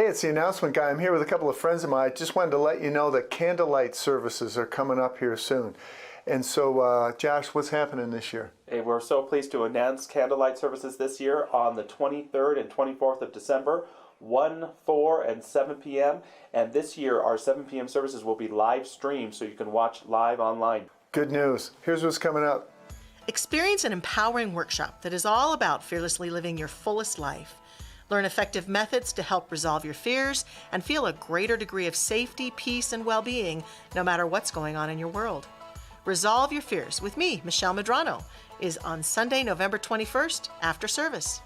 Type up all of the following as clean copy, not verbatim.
it's the announcement guy. I'm here with a couple of friends of mine. I just wanted to let you know that candlelight services are coming up here soon. And so, Josh, what's happening this year? Hey, we're so pleased to announce candlelight services this year on the 23rd and 24th of December, 1, 4, and 7 p.m. And this year, our 7 p.m. services will be live streamed, so you can watch live online. Good news. Here's what's coming up. Experience an empowering workshop that is all about fearlessly living your fullest life. Learn effective methods to help resolve your fears and feel a greater degree of safety, peace, and well-being no matter what's going on in your world. Resolve Your Fears with me, Michelle Medrano, is on Sunday, November 21st after service.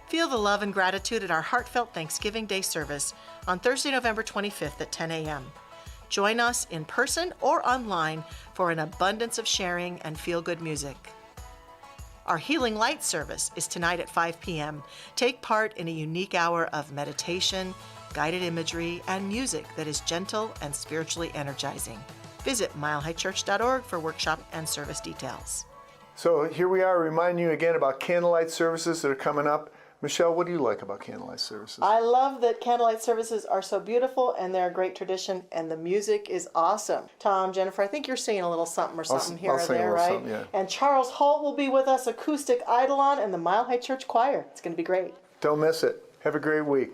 Feel the love and gratitude at our heartfelt Thanksgiving Day service on Thursday, November 25th at 10 a.m. Join us in person or online for an abundance of sharing and feel-good music. Our Healing Light service is tonight at 5 p.m. Take part in a unique hour of meditation, guided imagery, and music that is gentle and spiritually energizing. Visit milehighchurch.org for workshop and service details. So here we are reminding you again about candlelight services that are coming up. Michelle, what do you like about candlelight services? I love that candlelight services are so beautiful and they're a great tradition and the music is awesome. Tom, Jennifer, I think you're singing a little something or something here or there, right? Yeah. And Charles Holt will be with us, acoustic eidolon, and the Mile High Church Choir. It's going to be great. Don't miss it. Have a great week.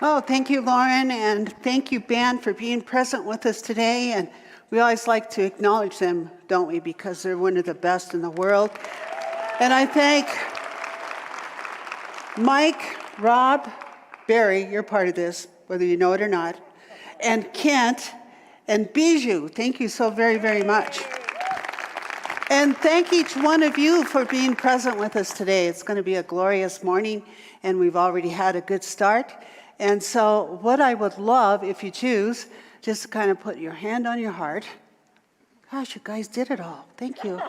Oh, thank you, Lauren, and thank you, band, for being present with us today. And we always like to acknowledge them, don't we, because they're one of the best in the world. And I thank Mike, Rob, Barry, you're part of this, whether you know it or not, and Kent, and Bijou. Thank you so very, very much. And thank each one of you for being present with us today. It's going to be a glorious morning, and we've already had a good start. And so what I would love, if you choose, just to kind of put your hand on your heart. Gosh, you guys did it all. Thank you.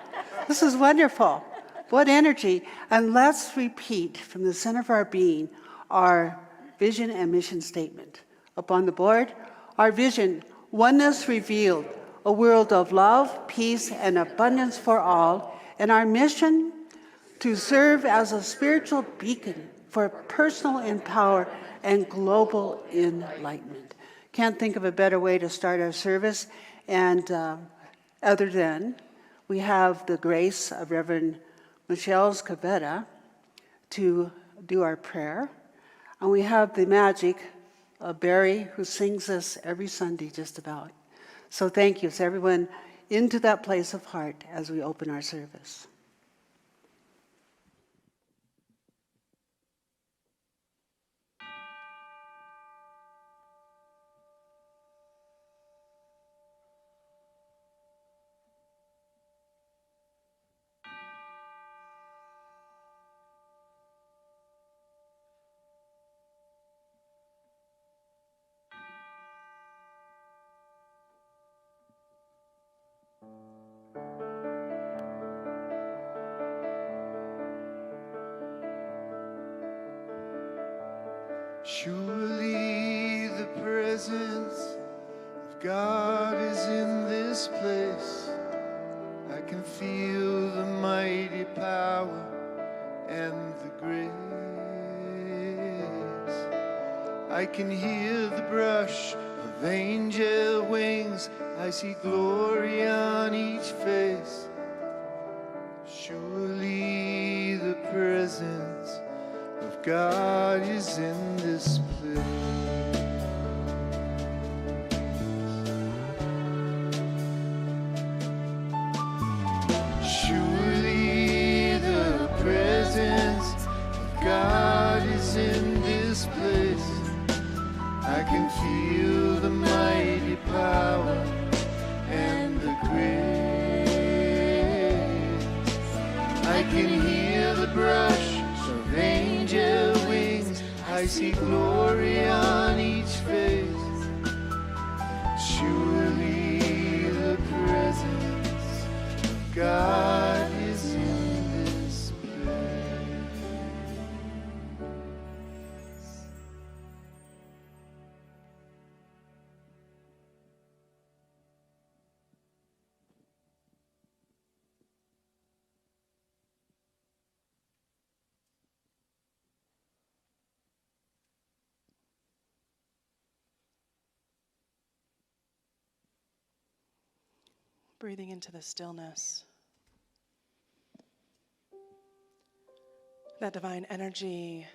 This is wonderful. What energy. And let's repeat from the center of our being our vision and mission statement. Up on the board, our vision, oneness revealed, a world of love, peace, and abundance for all. And our mission, to serve as a spiritual beacon for personal empowerment and global enlightenment. Can't think of a better way to start our service. And other than, we have the grace of Reverend Michelle Scavetta to do our prayer. And we have the magic of Barry, who sings us every Sunday just about. So thank you. So everyone into that place of heart as we open our service. Surely the presence of God is in this place. I can feel the mighty power and the grace. I can hear the brush of angel wings. I see glory on each face. Surely the presence of God is in this place. Surely the presence of God is in this place. I can feel the mighty power and the grace. I can hear the brush of angel wings. I see glory on each face. Surely the presence of God is in this place. Breathing into the stillness. That divine energy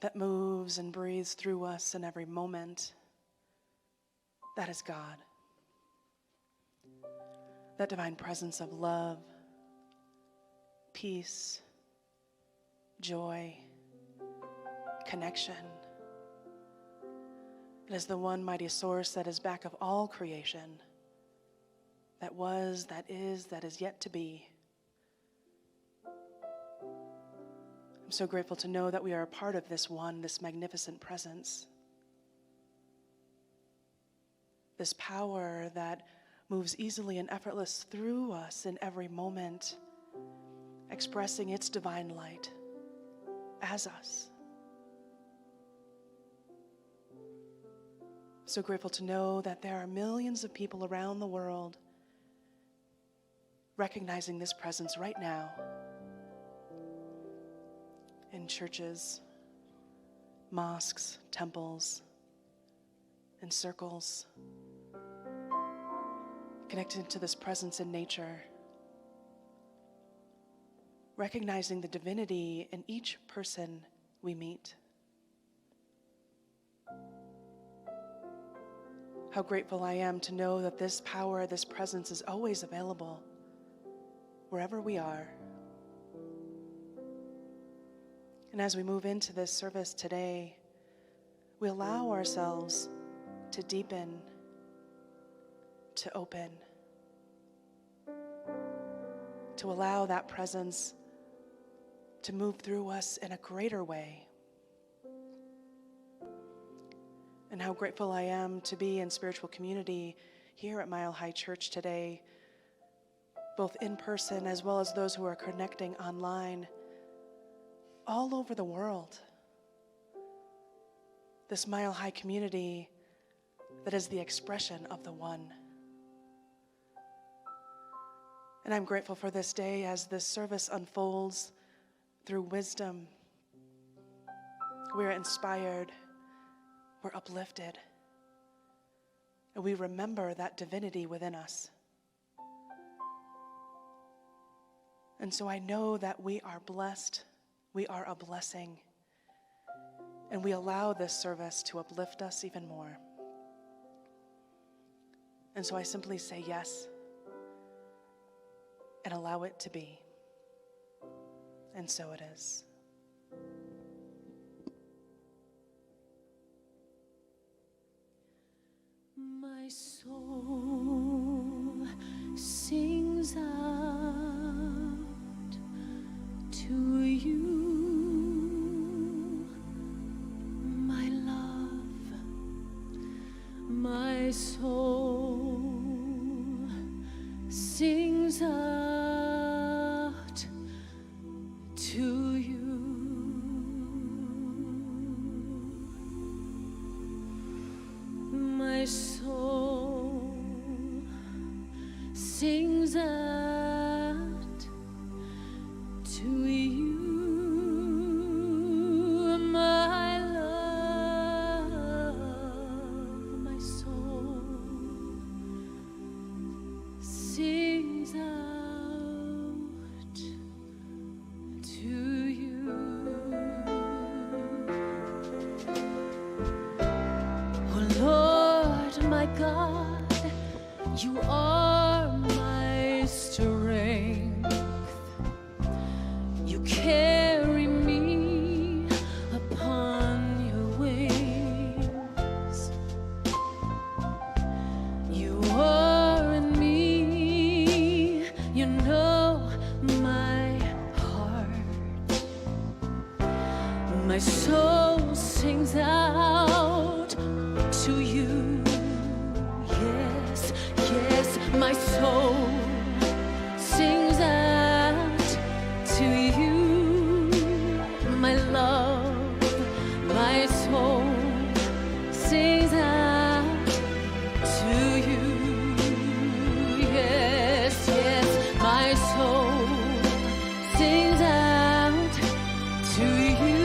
that moves and breathes through us in every moment. That is God. That divine presence of love, peace, joy, connection. It is the one mighty source that is back of all creation, that was, that is yet to be. I'm so grateful to know that we are a part of this one, this magnificent presence. This power that moves easily and effortless through us in every moment, expressing its divine light as us. So grateful to know that there are millions of people around the world recognizing this presence right now in churches, mosques, temples, and circles, connected to this presence in nature, recognizing the divinity in each person we meet. How grateful I am to know that this power, this presence is always available wherever we are. And as we move into this service today, we allow ourselves to deepen, to open, to allow that presence to move through us in a greater way. And how grateful I am to be in spiritual community here at Mile High Church today, both in person as well as those who are connecting online all over the world. This Mile High community that is the expression of the one. And I'm grateful for this day as this service unfolds through wisdom. We're inspired, we're uplifted, and we remember that divinity within us. And so I know that we are blessed, we are a blessing, and we allow this service to uplift us even more. And so I simply say yes and allow it to be. And so it is. My soul sings out to you, my love. My soul sings out to you. sings out to you, my love, my soul sings out to you. Oh Lord, my God, you are my strength. You carry me upon your wings. You are in me, you know my heart. My soul sings out to you. Yes, yes, my soul sings out to you, my love, my soul sings out to you. Yes, yes, my soul sings out to you,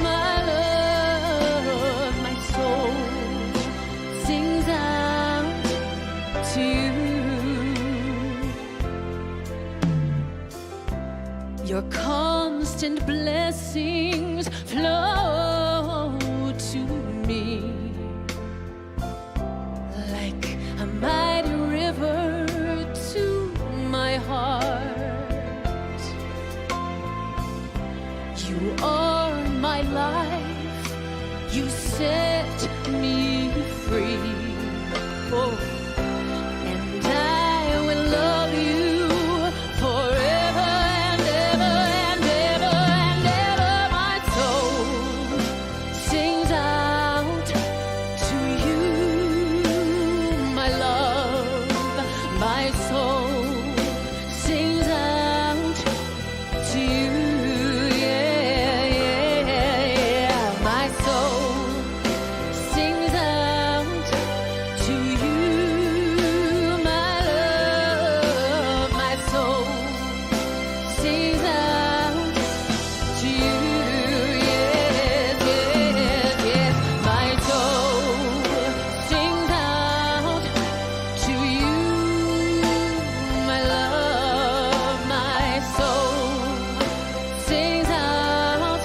my love, my soul sings out to you. Your constant blessings flow to me like a mighty river to my heart. You are my life, you set me free. Oh. And I will love you forever and ever and ever and ever. My soul sings out to you, my love. My soul sings out to you. Yeah, yeah, yeah. My soul sings out to you, my love. My soul sings out to you. Yes, yes, yes. My soul sings out to you, my love. My soul sings out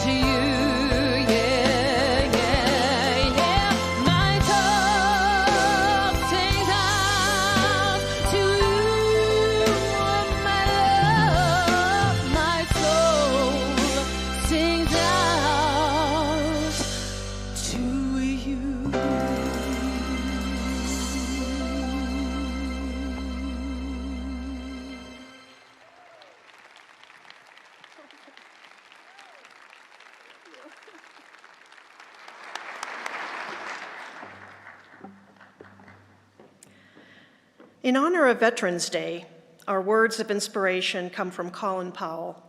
to you. Yeah, yeah, yeah. My soul sings out to you, my love. My soul sings out to you. In honor of Veterans Day, our words of inspiration come from Colin Powell.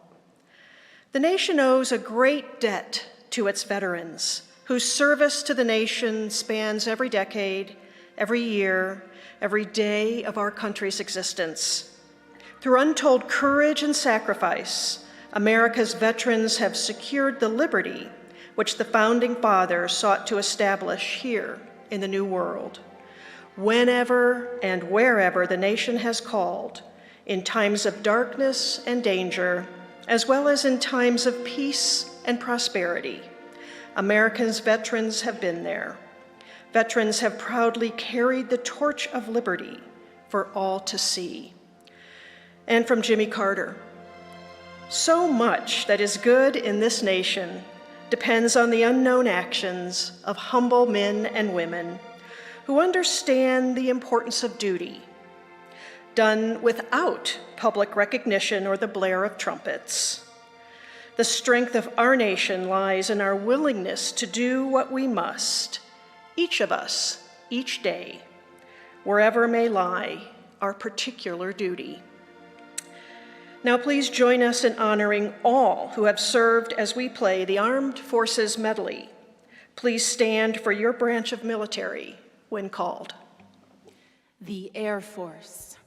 The nation owes a great debt to its veterans, whose service to the nation spans every decade, every year, every day of our country's existence. Through untold courage and sacrifice, America's veterans have secured the liberty which the Founding Fathers sought to establish here in the New World. Whenever and wherever the nation has called, in times of darkness and danger, as well as in times of peace and prosperity, America's veterans have been there. Veterans have proudly carried the torch of liberty for all to see. And from Jimmy Carter, so much that is good in this nation depends on the unknown actions of humble men and women who understand the importance of duty, done without public recognition or the blare of trumpets. The strength of our nation lies in our willingness to do what we must, each of us, each day, wherever may lie our particular duty. Now please join us in honoring all who have served as we play the Armed Forces Medley. Please stand for your branch of military when called. the Air Force.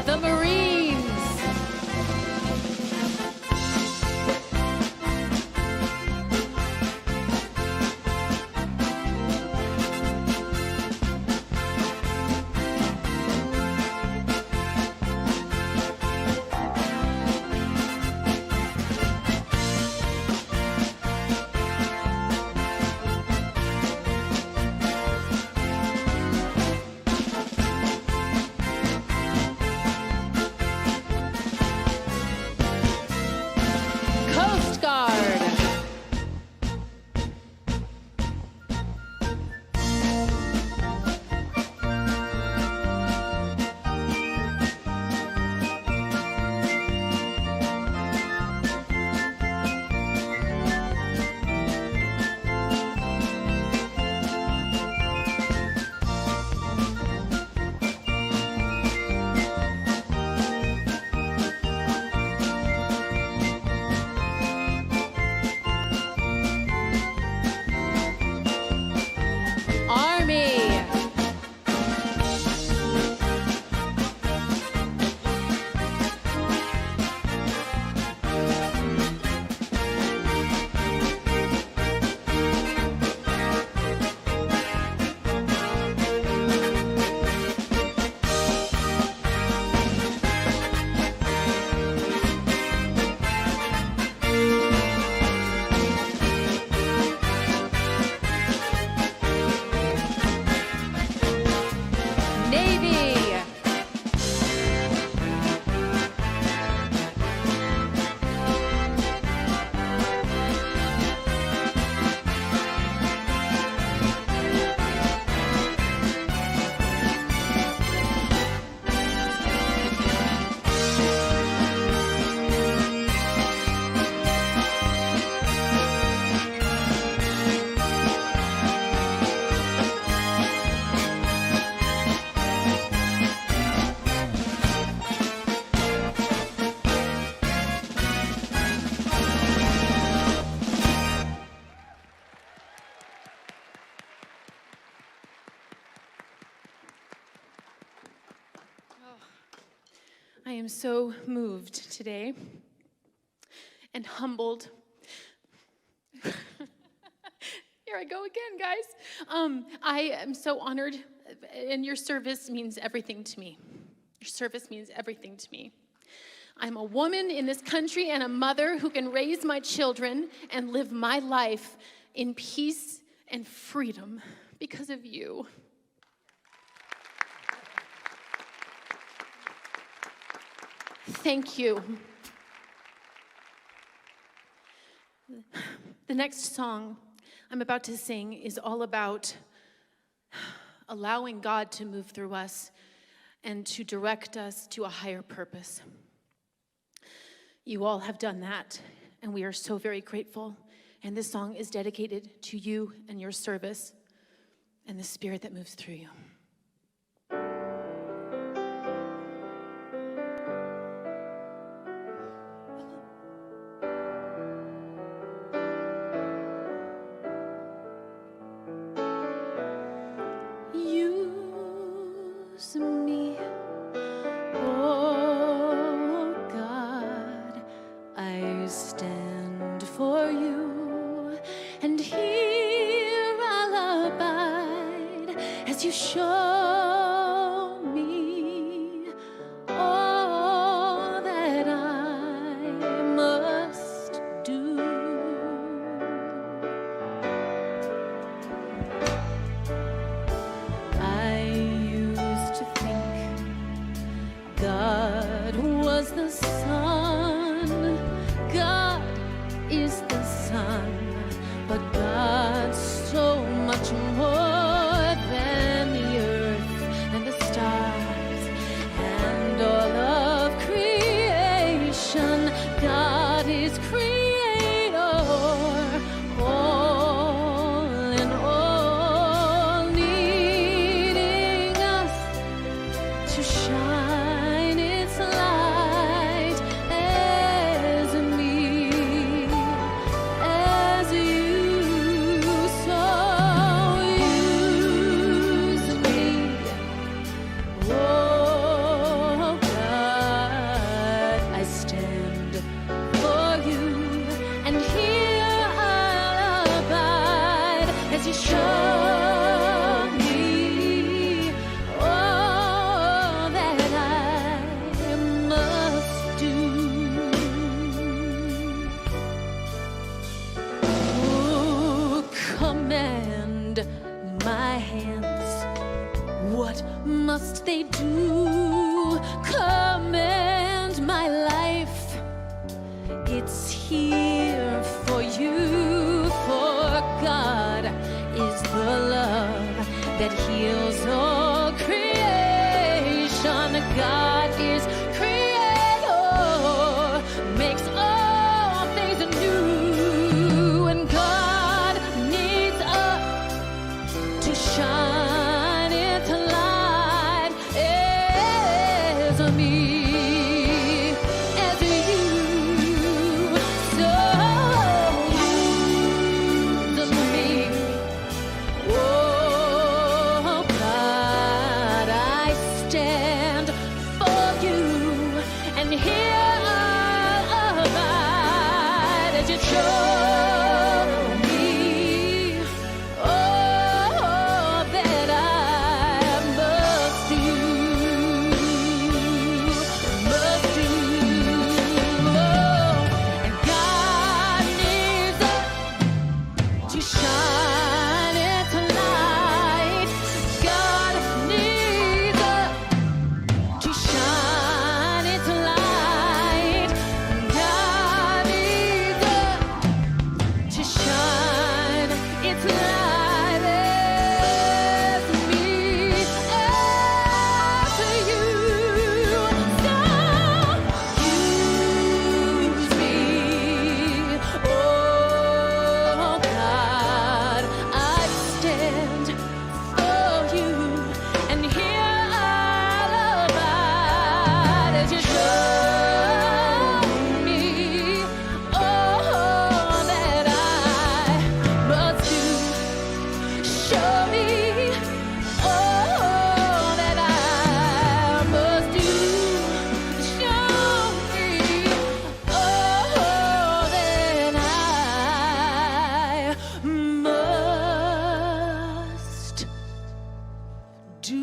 The Marines. Coast Guard. Army. Navy. I am so moved today and humbled. Here I go again, guys. I am so honored, and your service means everything to me. Your service means everything to me. I'm a woman in this country and a mother who can raise my children and live my life in peace and freedom because of you. Thank you. The next song I'm about to sing is all about allowing God to move through us and to direct us to a higher purpose. You all have done that, and we are so very grateful. And this song is dedicated to you and your service and the Spirit that moves through you. Use me, oh God, I stand for you, and here I'll abide as you show me all that I must do. I used to think God was the sun, God is the sun, but God's so much more than the earth and the stars and all of creation. God is creator, all in all, needing us to shine its light as me, as you so use me. Oh God, I stand for you, and here I'll abide as you show me all that I must do. Oh, command my hands, what must they do? Command my life, it's here for you. For God is the love that heals all creation. God is creator, makes all things new, and God needs us to shine its light as me, as you so use me. Oh God, I stand for you, and here I'll abide as you show me all that I must do, must do. And God needs us to shine its light. God needs us to shine its light. God needs us to shine its light as me, as you. So use me. Oh God, I stand for you, and here I'll abide as you show me all that I must do. Show me all that I must do. Show me all that I must do.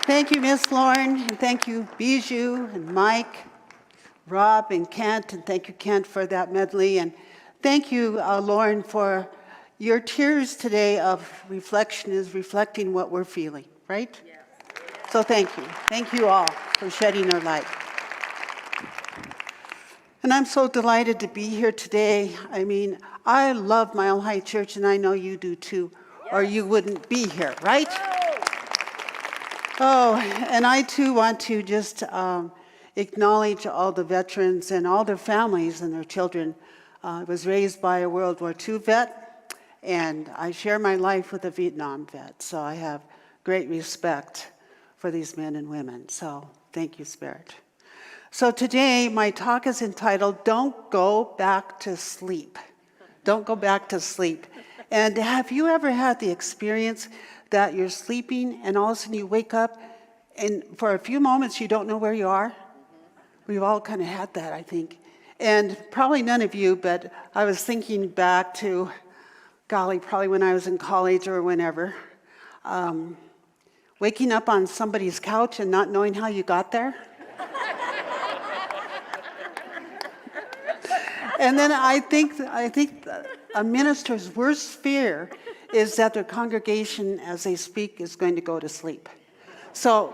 Thank you, Miss Lauren, and thank you, Bijou and Mike, Rob and Kent, and thank you, Kent, for that medley. And thank you, Lauren, for your tears today of reflection is reflecting what we're feeling, right? Yes. So thank you. Thank you all for shedding your light. And I'm so delighted to be here today. I mean, I love Mile High Church, and I know you do too, or you wouldn't be here, right? Oh, and I too want to just acknowledge all the veterans and all their families and their children. I was raised by a World War II vet, and I share my life with a Vietnam vet, so I have great respect for these men and women. So thank you, Spirit. So today, my talk is entitled, Don't Go Back to Sleep. Don't go back to sleep. And have you ever had the experience that you're sleeping and all of a sudden you wake up and for a few moments you don't know where you are? We've all kind of had that, I think. And probably none of you, but I was thinking back to, golly, probably when I was in college or whenever, waking up on somebody's couch and not knowing how you got there. And then I think a minister's worst fear is that their congregation, as they speak, is going to go to sleep. So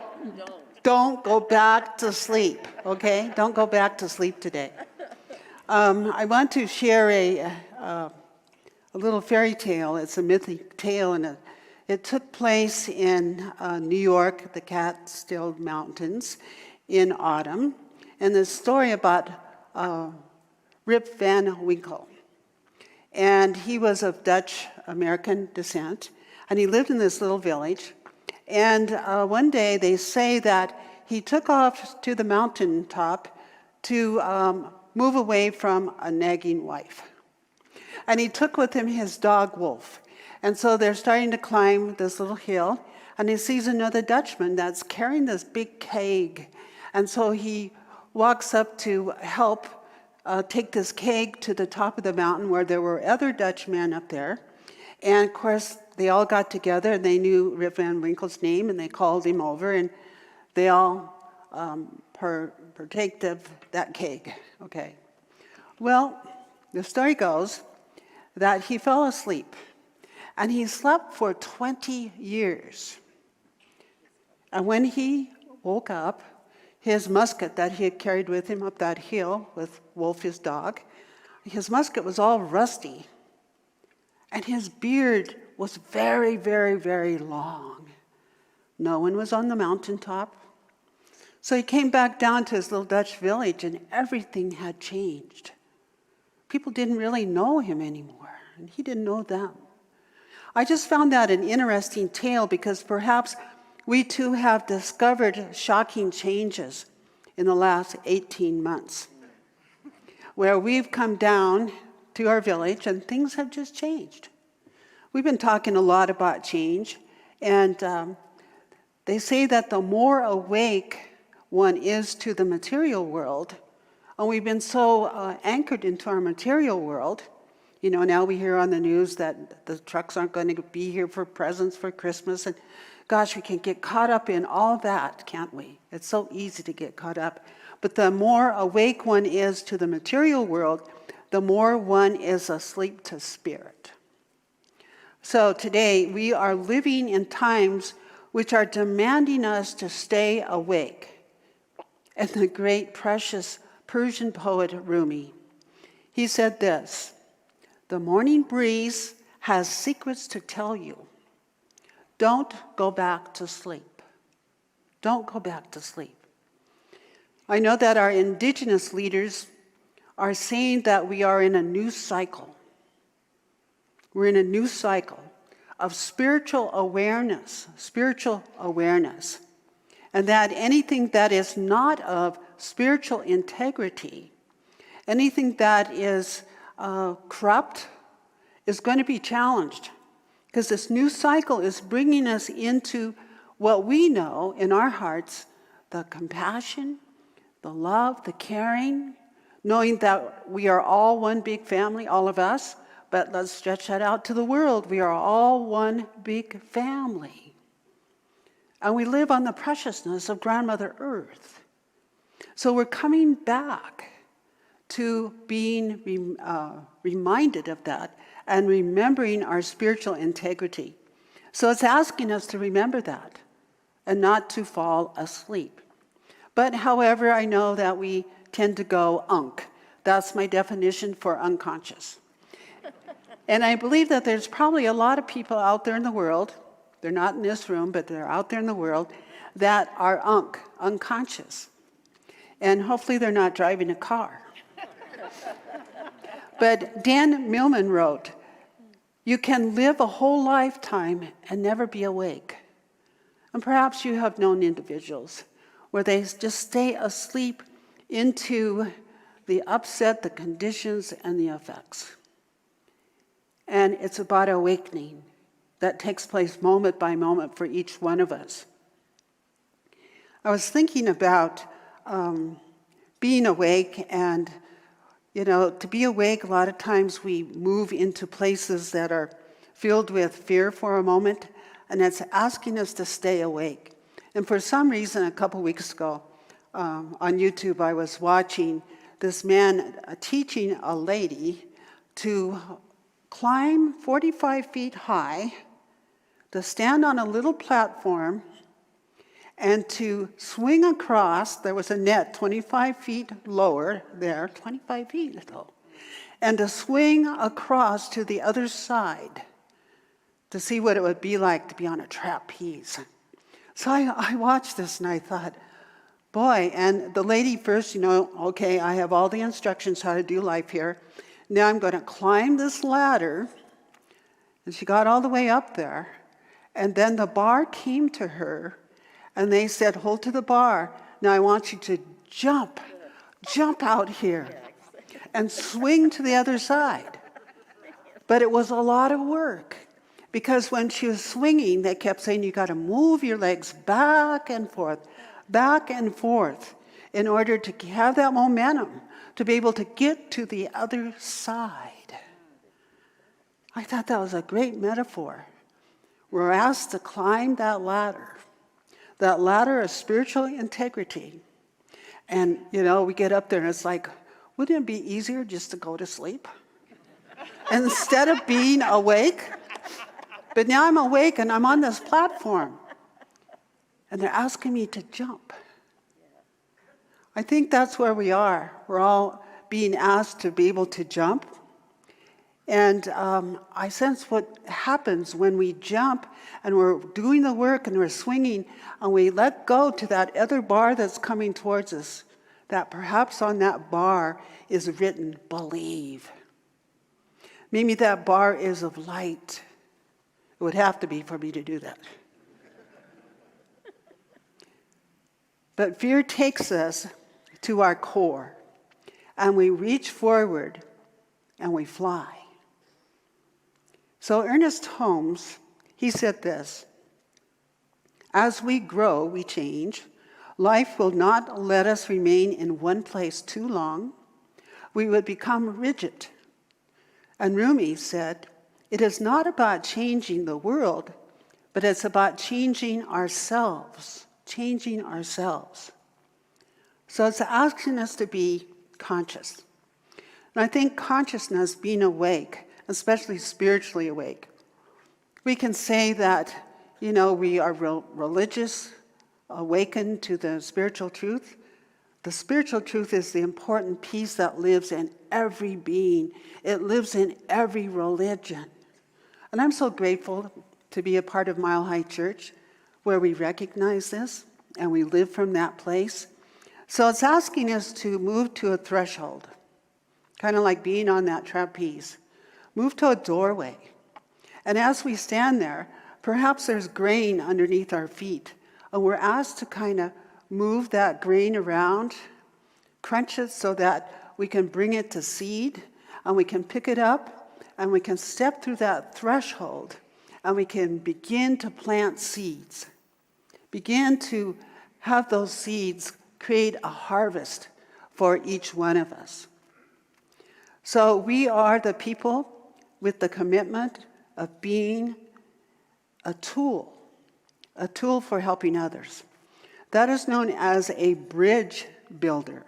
don't go back to sleep, okay? Don't go back to sleep today. I want to share a little fairy tale. It's a mythic tale, and it took place in New York, the Catskill Mountains, in autumn. And the story about Rip Van Winkle. And he was of Dutch-American descent, and he lived in this little village. And one day they say that he took off to the mountaintop to move away from a nagging wife. And he took with him his dog, Wolf. And so they're starting to climb this little hill, and he sees another Dutchman that's carrying this big keg. And so he walks up to help take this keg to the top of the mountain where there were other Dutchmen up there. And of course, they all got together and they knew Rip Van Winkle's name, and they called him over, and they all partake of that keg. Okay. Well, the story goes that he fell asleep, and he slept for 20 years. And when he woke up, his musket that he had carried with him up that hill with Wolf, his dog, his musket was all rusty. And his beard was very, very, very long. No one was on the mountaintop. So he came back down to his little Dutch village, and everything had changed. People didn't really know him anymore, and he didn't know them. I just found that an interesting tale because perhaps we too have discovered shocking changes in the last 18 months, where we've come down to our village and things have just changed. We've been talking a lot about change, and they say that the more awake one is to the material world, and we've been so anchored into our material world. You know, now we hear on the news that the trucks aren't going to be here for presents for Christmas, and gosh, we can get caught up in all that, can't we? It's so easy to get caught up. But the more awake one is to the material world, the more one is asleep to spirit. So today, we are living in times which are demanding us to stay awake. And the great, precious Persian poet Rumi, he said this: "The morning breeze has secrets to tell you. Don't go back to sleep. Don't go back to sleep." I know that our indigenous leaders are saying that we are in a new cycle. We're in a new cycle of spiritual awareness, and that anything that is not of spiritual integrity, anything that is corrupt, is going to be challenged. Because this new cycle is bringing us into what we know in our hearts, the compassion, the love, the caring, knowing that we are all one big family, all of us, but let's stretch that out to the world. We are all one big family. And we live on the preciousness of Grandmother Earth. So we're coming back to being reminded of that and remembering our spiritual integrity. So it's asking us to remember that and not to fall asleep. But however, I know that we tend to go unk. That's my definition for unconscious. And I believe that there's probably a lot of people out there in the world, they're not in this room, but they're out there in the world, that are unconscious. And hopefully they're not driving a car. But Dan Millman wrote, "You can live a whole lifetime and never be awake." And perhaps you have known individuals where they just stay asleep into the upset, the conditions, and the effects. And it's about awakening that takes place moment by moment for each one of us. I was thinking about being awake, and to be awake, a lot of times we move into places that are filled with fear for a moment, and it's asking us to stay awake. And for some reason, a couple weeks ago on YouTube, I was watching this man teaching a lady to climb 45 feet high, to stand on a little platform, and to swing across. There was a net 25 feet lower there, 25 feet though, and to swing across to the other side to see what it would be like to be on a trapeze. So I watched this and I thought, boy, and the lady first, okay, I have all the instructions how to do life here. Now I'm going to climb this ladder. And she got all the way up there. And then the bar came to her, and they said, hold to the bar. Now I want you to jump out here and swing to the other side. But it was a lot of work, because when she was swinging, they kept saying, you got to move your legs back and forth in order to have that momentum to be able to get to the other side. I thought that was a great metaphor. We're asked to climb that ladder of spiritual integrity. And, we get up there and it's like, wouldn't it be easier just to go to sleep instead of being awake? But now I'm awake and I'm on this platform. And they're asking me to jump. I think that's where we are. We're all being asked to be able to jump. And I sense what happens when we jump and we're doing the work and we're swinging and we let go to that other bar that's coming towards us, that perhaps on that bar is written, believe. Maybe that bar is of light. It would have to be for me to do that. But fear takes us to our core, and we reach forward and we fly. So Ernest Holmes, he said this, as we grow, we change. Life will not let us remain in one place too long. We would become rigid. And Rumi said, it is not about changing the world, but it's about changing ourselves. So it's asking us to be conscious. And I think consciousness, being awake, especially spiritually awake, we can say that, we are religious, awakened to the spiritual truth. The spiritual truth is the important piece that lives in every being. It lives in every religion. And I'm so grateful to be a part of Mile High Church, where we recognize this and we live from that place. So it's asking us to move to a threshold, kind of like being on that trapeze. Move to a doorway. And as we stand there, perhaps there's grain underneath our feet. And we're asked to kind of move that grain around, crunch it so that we can bring it to seed, and we can pick it up, and we can step through that threshold, and we can begin to plant seeds. Begin to have those seeds create a harvest for each one of us. So we are the people with the commitment of being a tool for helping others. That is known as a bridge builder.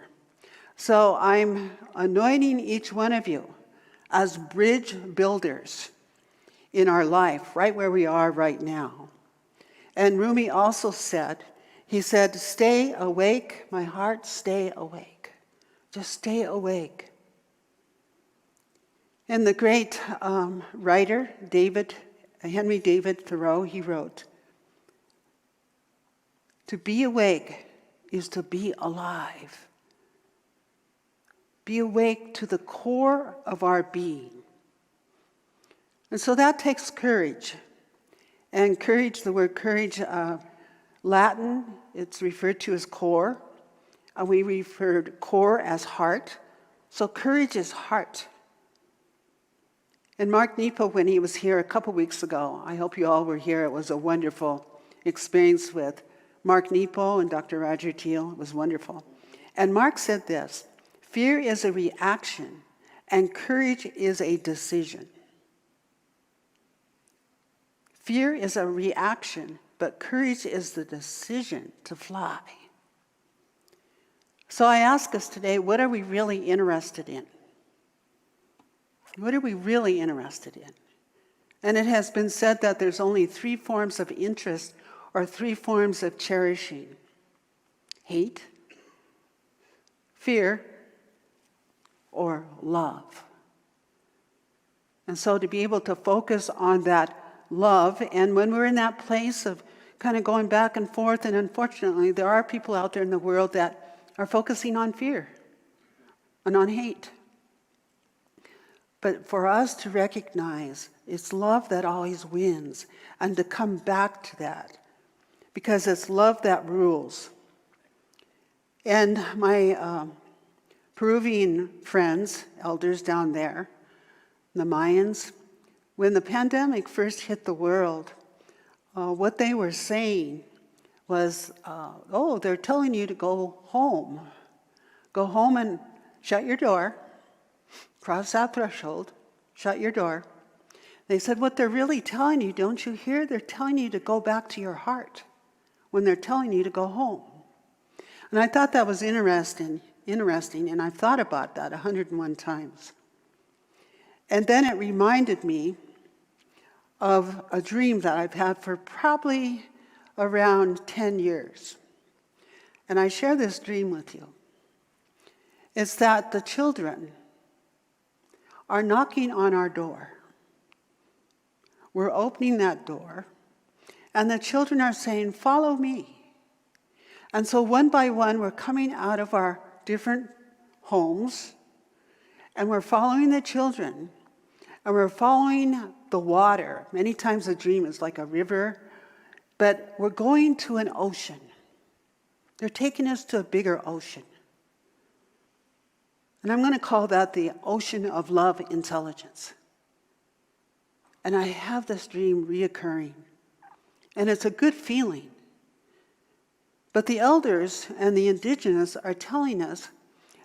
So I'm anointing each one of you as bridge builders in our life, right where we are right now. And Rumi also said, he said, stay awake, my heart, stay awake. Just stay awake. And the great writer, Henry David Thoreau, he wrote, to be awake is to be alive. Be awake to the core of our being. And so that takes courage. And courage, the word courage, Latin, it's referred to as core. And we referred core as heart. So courage is heart. And Mark Nepo, when he was here a couple weeks ago, I hope you all were here. It was a wonderful experience with Mark Nepo and Dr. Roger Teal. It was wonderful. And Mark said this, fear is a reaction and courage is a decision. Fear is a reaction, but courage is the decision to fly. So I ask us today, what are we really interested in? What are we really interested in? And it has been said that there's only 3 forms of interest or 3 forms of cherishing: hate, fear, or love. And so to be able to focus on that love, and when we're in that place of kind of going back and forth, and unfortunately there are people out there in the world that are focusing on fear and on hate. But for us to recognize it's love that always wins, and to come back to that, because it's love that rules. And my Peruvian friends, elders down there, the Mayans, when the pandemic first hit the world, what they were saying was, they're telling you to go home. Go home and shut your door, cross that threshold, shut your door. They said, what they're really telling you, don't you hear? They're telling you to go back to your heart when they're telling you to go home. And I thought that was interesting, and I've thought about that 101 times. And then it reminded me of a dream that I've had for probably around 10 years. And I share this dream with you. It's that the children are knocking on our door. We're opening that door, and the children are saying, follow me. And so one by one, we're coming out of our different homes, and we're following the children, and we're following the water. Many times a dream is like a river, but we're going to an ocean. They're taking us to a bigger ocean. And I'm going to call that the ocean of love intelligence. And I have this dream reoccurring, and it's a good feeling. But the elders and the indigenous are telling us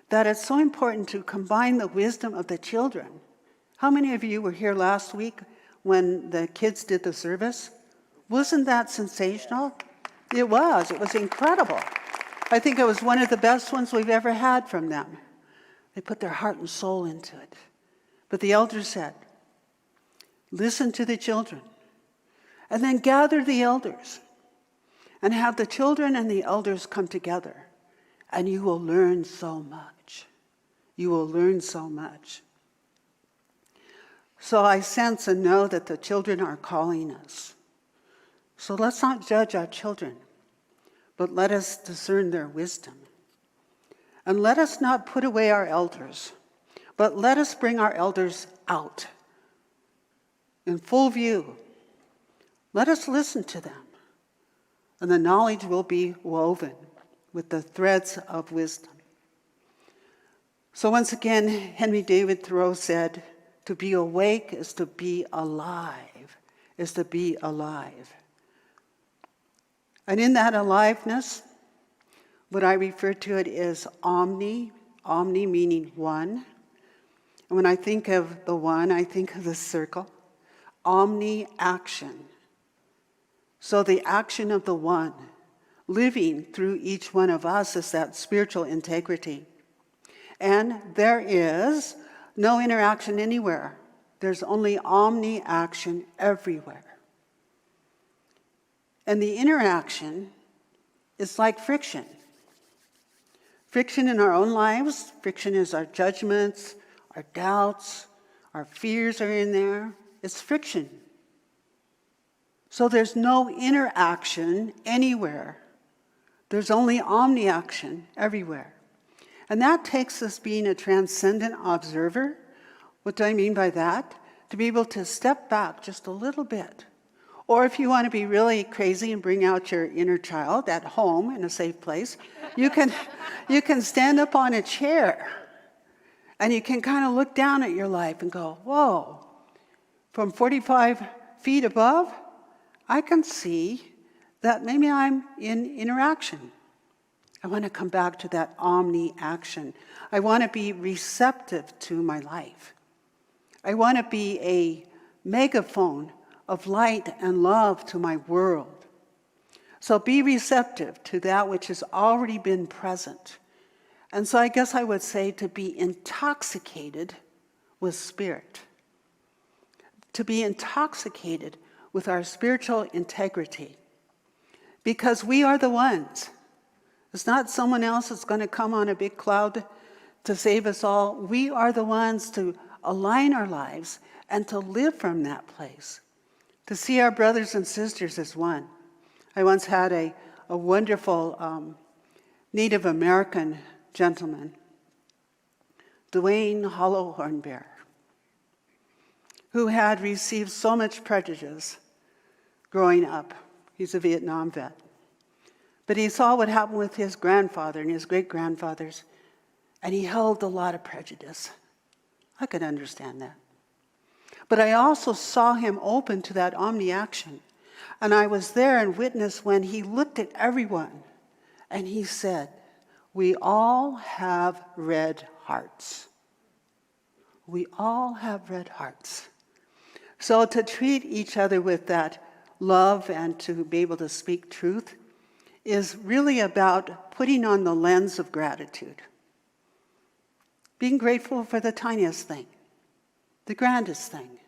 that it's so important to combine the wisdom of the children. How many of you were here last week when the kids did the service? Wasn't that sensational? It was incredible. I think it was one of the best ones we've ever had from them. They put their heart and soul into it. But the elders said, listen to the children, and then gather the elders, and have the children and the elders come together, and you will learn so much. You will learn so much. So I sense and know that the children are calling us. So let's not judge our children, but let us discern their wisdom. And let us not put away our elders, but let us bring our elders out in full view. Let us listen to them, and the knowledge will be woven with the threads of wisdom. So once again, Henry David Thoreau said, to be awake is to be alive, is to be alive. And in that aliveness, what I refer to it is omni meaning one. And when I think of the one, I think of the circle. Omni action. So the action of the one living through each one of us is that spiritual integrity. And there is no interaction anywhere. There's only omni action everywhere. And the interaction is like friction. Friction in our own lives, friction is our judgments, our doubts, our fears are in there. It's friction. So there's no interaction anywhere. There's only omni-action everywhere. And that takes us being a transcendent observer. What do I mean by that? To be able to step back just a little bit. Or if you want to be really crazy and bring out your inner child at home in a safe place, you can stand up on a chair and you can kind of look down at your life and go, whoa, from 45 feet above, I can see that maybe I'm in interaction. I want to come back to that omni-action. I want to be receptive to my life. I want to be a megaphone of light and love to my world. So be receptive to that which has already been present. And so I guess I would say to be intoxicated with spirit, to be intoxicated with our spiritual integrity, because we are the ones. It's not someone else that's going to come on a big cloud to save us all. We are the ones to align our lives and to live from that place, to see our brothers and sisters as one. I once had a wonderful Native American gentleman, Dwayne Hollowhorn Bear, who had received so much prejudice growing up. He's a Vietnam vet. But he saw what happened with his grandfather and his great-grandfathers, and he held a lot of prejudice. I could understand that. But I also saw him open to that omni-action. And I was there and witnessed when he looked at everyone and he said, "We all have red hearts. We all have red hearts." So to treat each other with that love and to be able to speak truth is really about putting on the lens of gratitude. Being grateful for the tiniest thing, the grandest thing.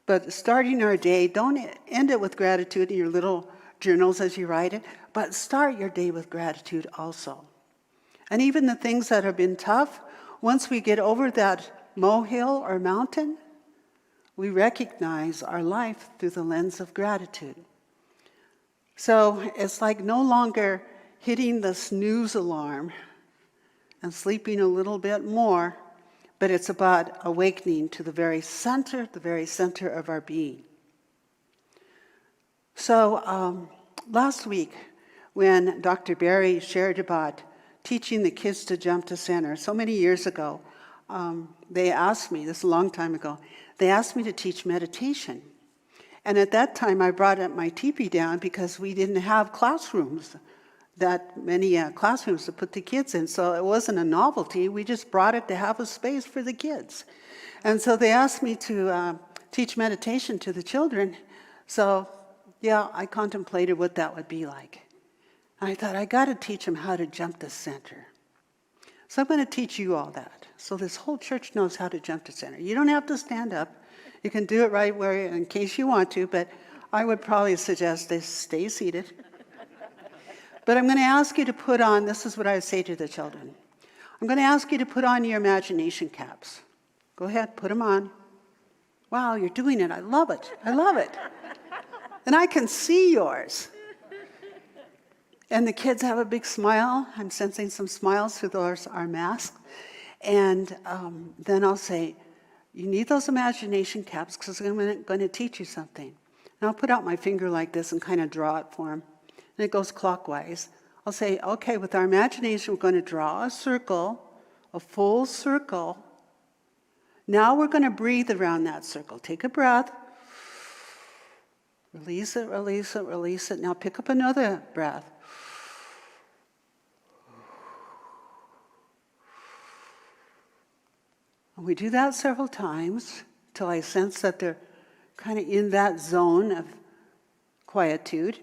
But starting our day, don't end it with gratitude in your little journals as you write it, but start your day with gratitude also. And even the things that have been tough, once we get over that molehill or mountain, we recognize our life through the lens of gratitude. So it's like no longer hitting the snooze alarm and sleeping a little bit more, but it's about awakening to the very center of our being. So last week, when Dr. Barry shared about teaching the kids to jump to center, so many years ago, they asked me, this is a long time ago, they asked me to teach meditation. And at that time, I brought up my teepee down because we didn't have classrooms, that many classrooms to put the kids in. So it wasn't a novelty. We just brought it to have a space for the kids. And so they asked me to teach meditation to the children. So yeah, I contemplated what that would be like. I thought, I got to teach them how to jump to center. So I'm going to teach you all that. So this whole church knows how to jump to center. You don't have to stand up. You can do it right where, in case you want to, but I would probably suggest they stay seated. But I'm going to ask you to put on, this is what I would say to the children. I'm going to ask you to put on your imagination caps. Go ahead, put them on. Wow, you're doing it. I love it. I love it. And I can see yours. And the kids have a big smile. I'm sensing some smiles through our masks. And then I'll say, you need those imagination caps because I'm going to teach you something. And I'll put out my finger like this and kind of draw it for them. And it goes clockwise. I'll say, okay, with our imagination, we're going to draw a circle, a full circle. Now we're going to breathe around that circle. Take a breath. Release it, release it, release it. Now pick up another breath. And we do that several times till I sense that they're kind of in that zone of quietude.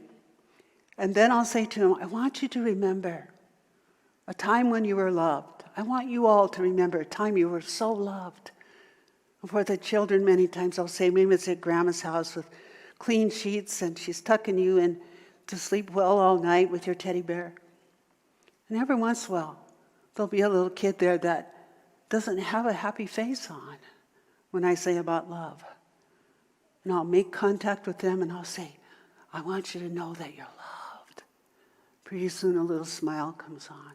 And then I'll say to them, I want you to remember a time when you were loved. I want you all to remember a time you were so loved. And for the children, many times I'll say, maybe it's at Grandma's house with clean sheets and she's tucking you in to sleep well all night with your teddy bear. And every once in a while, there'll be a little kid there that doesn't have a happy face on when I say about love. And I'll make contact with them and I'll say, I want you to know that you're loved. Pretty soon a little smile comes on.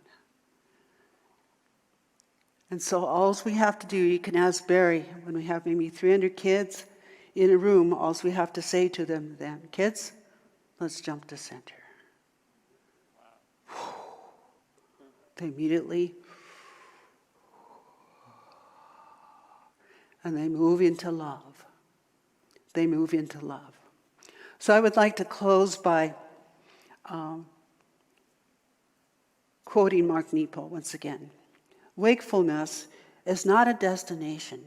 And so all we have to do, you can ask Barry, when we have maybe 300 kids in a room, all we have to say to them then, kids, let's jump to center. Wow. They immediately, and they move into love. They move into love. So I would like to close by quoting Mark Nepo once again. Wakefulness is not a destination,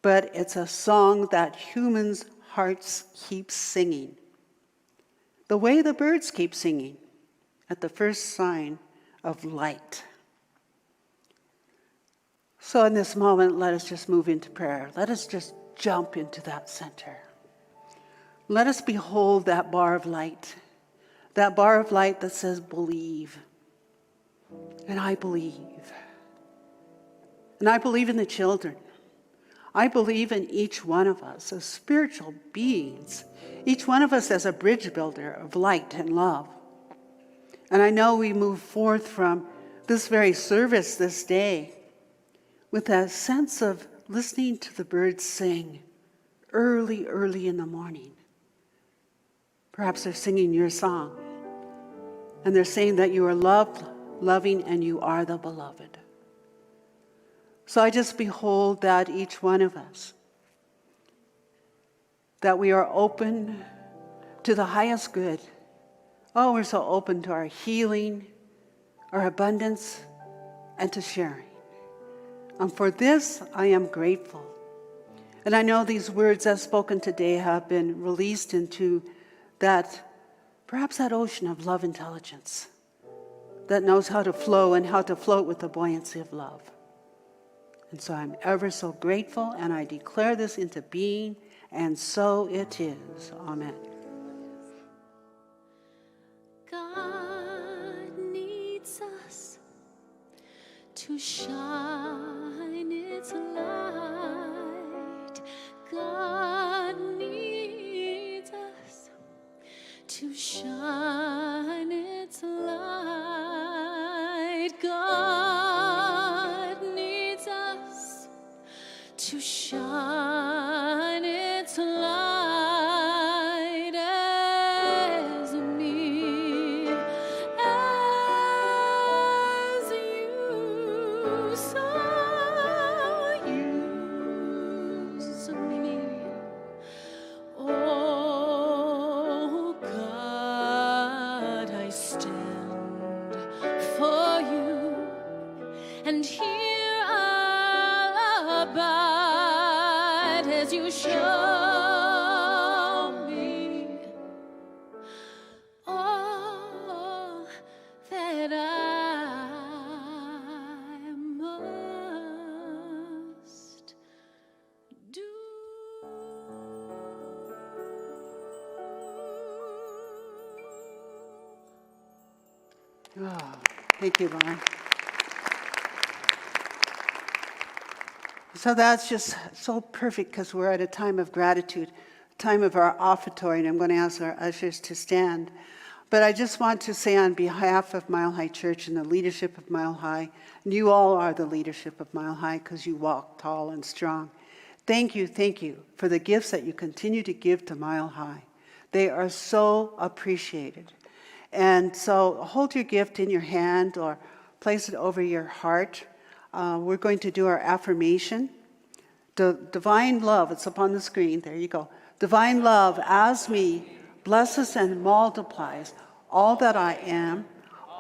but it's a song that humans' hearts keep singing. The way the birds keep singing at the first sign of light. So in this moment, let us just move into prayer. Let us just jump into that center. Let us behold that bar of light that says believe. And I believe. And I believe in the children. I believe in each one of us as spiritual beings, each one of us as a bridge builder of light and love. And I know we move forth from this very service this day with a sense of listening to the birds sing early, early in the morning. Perhaps they're singing your song, and they're saying that you are loved, loving, and you are the beloved. So I just behold that each one of us, that we are open to the highest good. Oh, we're so open to our healing, our abundance, and to sharing. And for this, I am grateful. And I know these words as spoken today have been released into that, perhaps that ocean of love intelligence that knows how to flow and how to float with the buoyancy of love. And so I'm ever so grateful, and I declare this into being, and so it is. Amen. God needs us to shine its light. God needs us to shine its light. God needs us to shine its light as me, as you so use me. Oh God, I stand for you, and here I'll abide as you show me all that I must do. Oh, thank you, Lauren. So that's just so perfect because we're at a time of gratitude, a time of our offertory, and I'm going to ask our ushers to stand. But I just want to say on behalf of Mile High Church and the leadership of Mile High, and you all are the leadership of Mile High because you walk tall and strong. Thank you for the gifts that you continue to give to Mile High. They are so appreciated. And so hold your gift in your hand or place it over your heart. We're going to do our affirmation. The divine love, it's up on the screen, there you go. Divine love as me blesses and multiplies all that I am,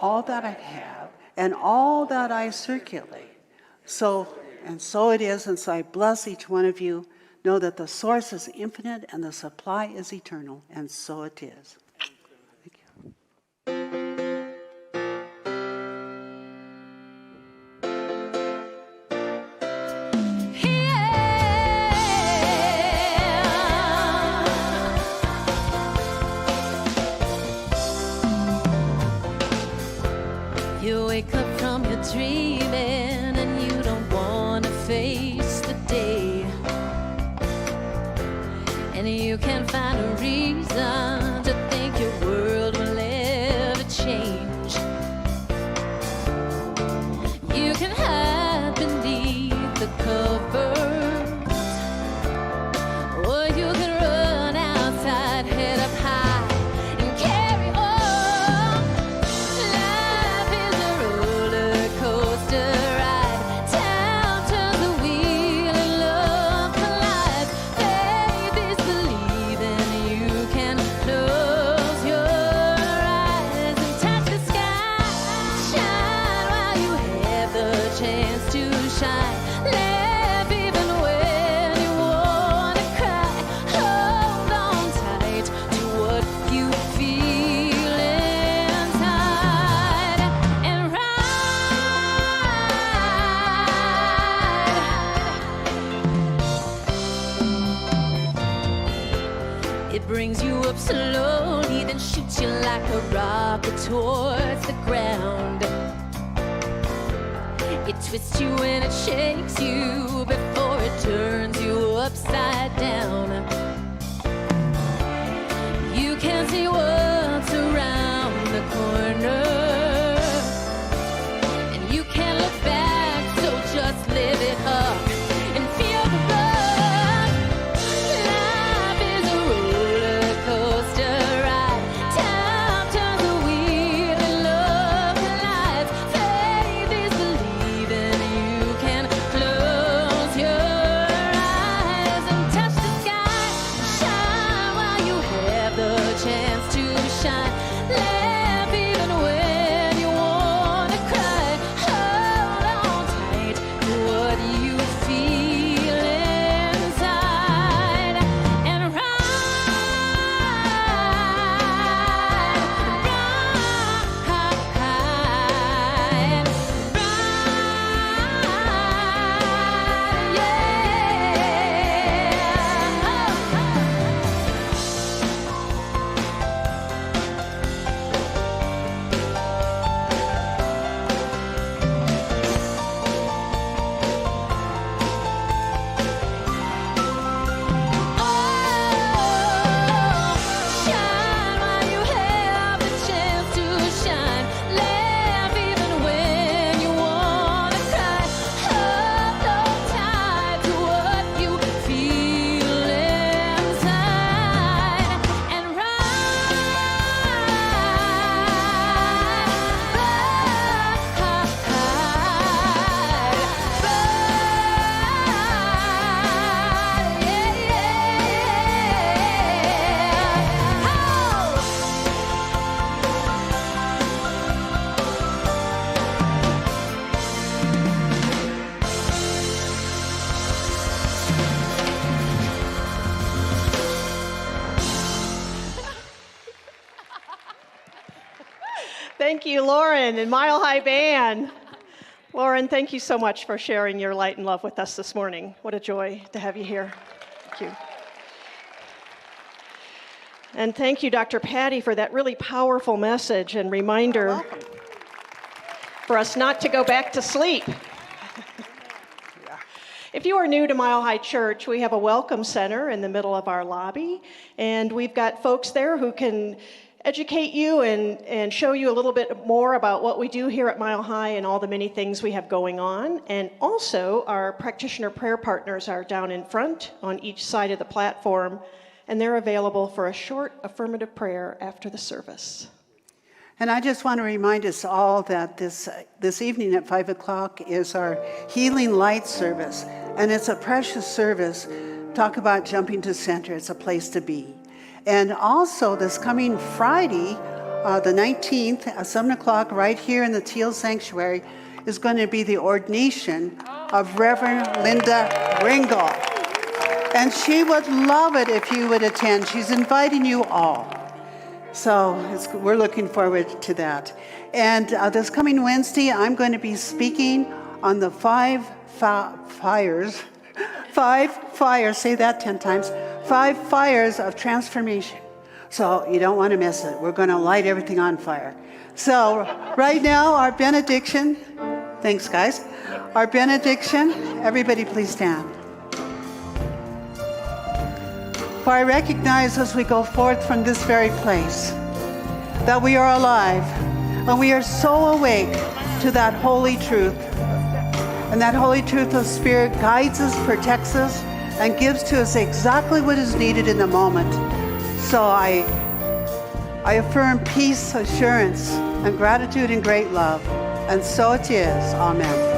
all that I have, and all that I circulate. So it is, and so I bless each one of you. Know that the source is infinite and the supply is eternal, and so it is. Thank you. You wake up from your dreaming and you don't want to face the day, and you can't find a reason to think your world will ever change. You can hide beneath the covers, or you can run outside, head up high, and carry on. Life is a roller coaster ride. Time turns the wheel and love collides. Faith is believing. You can close your eyes and touch the sky. Shine while you have the chance to shine. Laugh even when you wanna cry. Hold on tight to what you feel inside, and ride up slowly, then shoots you like a rocket towards the ground. It twists you and it shakes you before it turns you upside down. You can't see what's around the corner, and you can't look back, so just live it up and feel the run. Life is a roller coaster ride. Time turns the wheel and love collides. Faith is believing. You can close your eyes and touch the sky. Shine while you have the chance to shine. Laugh even when you wanna cry. Hold on tight to what you feel inside and shine while you have the chance to shine. Laugh even when you wanna cry. Hold on tight to what you feel inside and Thank you, Lauren and Mile High Band. Lauren, thank you so much for sharing your light and love with us this morning. What a joy to have you here. Thank you. And thank you, Dr. Patty, for that really powerful message and reminder for us not to go back to sleep. If you are new to Mile High Church, we have a welcome center in the middle of our lobby, and we've got folks there who can educate you and show you a little bit more about what we do here at Mile High and all the many things we have going on. And also, our practitioner prayer partners are down in front on each side of the platform, and they're available for a short affirmative prayer after the service. And I just want to remind us all that this evening at 5 o'clock is our Healing Light service. And it's a precious service. Talk about jumping to center. It's a place to be. And also this coming Friday, the 19th at 7 o'clock right here in the Teal Sanctuary is going to be the ordination of Reverend Linda Ringel. And she would love it if you would attend. She's inviting you all. So we're looking forward to that. And this coming Wednesday, I'm going to be speaking on the five fires, say that 10 times, 5 fires of transformation. So you don't want to miss it. We're going to light everything on fire. So right now, our benediction, thanks guys, our benediction, everybody please stand. For I recognize as we go forth from this very place that we are alive and we are so awake to that holy truth. And that holy truth of Spirit guides us, protects us, and gives to us exactly what is needed in the moment. So I affirm peace, assurance, and gratitude and great love. And so it is. Amen.